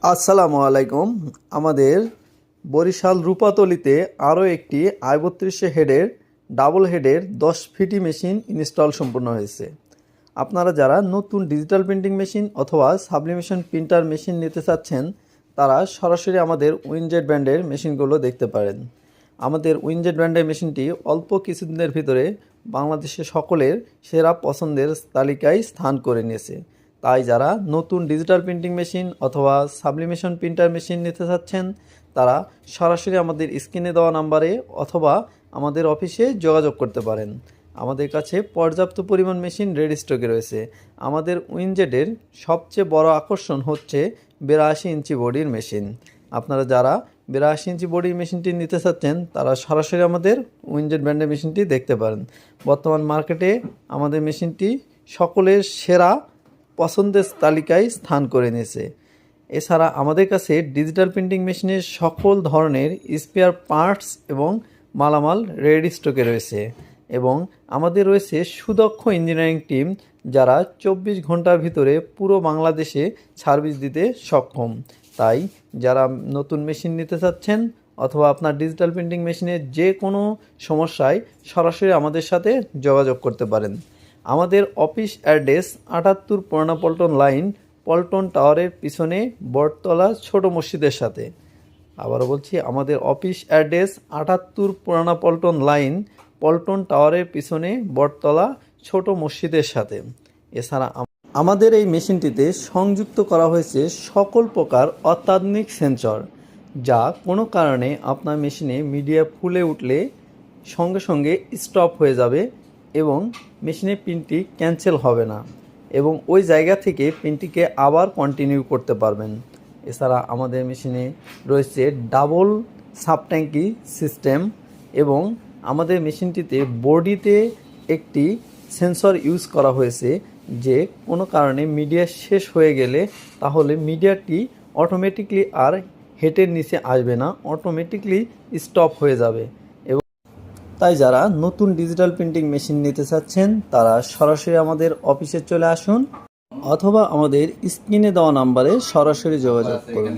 আসসালামু আলাইকুম। আমাদের বরিশাল রূপাতলিতে আরও একটি i32 হেডের ডাবল হেডের 10 ফিটি মেশিন ইনস্টল সম্পূর্ণ হয়েছে। আপনারা যারা নতুন ডিজিটাল প্রিন্টিং মেশিন অথবা সাবলিমেশন প্রিন্টার মেশিন নিতে চাচ্ছেন, তারা সরাসরি আমাদের উইনজেট ব্র্যান্ডের মেশিনগুলো দেখতে পারেন। আমাদের উইনজেট ব্র্যান্ডের মেশিনটি অল্প কিছুদিনের ভিতরে বাংলাদেশের সকলের সেরা পছন্দের তালিকায় স্থান করে নিয়েছে। তাই যারা নতুন ডিজিটাল প্রিন্টিং মেশিন অথবা সাবলিমেশন প্রিন্টার মেশিন নিতে চাচ্ছেন, তারা সরাসরি আমাদের স্ক্রিনে দেওয়া নাম্বারে অথবা আমাদের অফিসে যোগাযোগ করতে পারেন। আমাদের কাছে পর্যাপ্ত পরিমাণ মেশিন রেডি স্টকে রয়েছে। আমাদের উইনজেটের সবচেয়ে বড় আকর্ষণ হচ্ছে 82 ইঞ্চি বডির মেশিন। আপনারা যারা 82 ইঞ্চি বডির মেশিনটি নিতে চাচ্ছেন, তারা সরাসরি আমাদের উইনজেট ব্র্যান্ডের মেশিনটি দেখতে পারেন। বর্তমান মার্কেটে আমাদের মেশিনটি সকলের সেরা পছন্দের তালিকায় স্থান করে নিয়েছে। এছাড়া আমাদের কাছে ডিজিটাল প্রিন্টিং মেশিনের সকল ধরনের স্পেয়ার পার্টস এবং মালামাল রেডি স্টকে রয়েছে এবং আমাদের রয়েছে সুদক্ষ ইঞ্জিনিয়ারিং টিম, যারা 24 ঘন্টার ভিতরে পুরো বাংলাদেশে সার্ভিস দিতে সক্ষম। তাই যারা নতুন মেশিন নিতে চাচ্ছেন অথবা আপনার ডিজিটাল প্রিন্টিং মেশিনের যে কোনো সমস্যায় সরাসরি আমাদের সাথে যোগাযোগ করতে পারেন। আমাদের অফিস অ্যাড্রেস 78 পুরানা পল্টন লাইন, পল্টন টাওয়ারের পিছনে বটতলা ছোট মসজিদের সাথে। আবারও বলছি, আমাদের অফিস অ্যাড্রেস 78 পুরানা পল্টন লাইন, পল্টন টাওয়ারের পিছনে বটতলা ছোট মসজিদের সাথে। এছাড়া আমাদের এই মেশিনটিতে সংযুক্ত করা হয়েছে সকল প্রকার অত্যাধুনিক সেন্সর, যা কোনো কারণে আপনার মেশিনে মিডিয়া ফুলে উঠলে সঙ্গে সঙ্গে স্টপ হয়ে যাবে এবং মেশিনের প্রিন্টটি ক্যান্সেল হবে না এবং ওই জায়গা থেকে প্রিন্টটিকে আবার কন্টিনিউ করতে পারবেন। এছাড়া আমাদের মেশিনে রয়েছে ডাবল সাবট্যাঙ্কি সিস্টেম এবং আমাদের মেশিনটিতে বডিতে একটি সেন্সর ইউজ করা হয়েছে, যে কোনো কারণে মিডিয়া শেষ হয়ে গেলে তাহলে মিডিয়াটি অটোমেটিকলি আর হেডের নিচে আসবে না, অটোমেটিকলি স্টপ হয়ে যাবে। তাই যারা নতুন ডিজিটাল প্রিন্টিং মেশিন নিতে চাচ্ছেন, তারা সরাসরি আমাদের অফিসে চলে আসুন অথবা আমাদের স্ক্রিনে দেওয়া নাম্বারে সরাসরি যোগাযোগ করুন।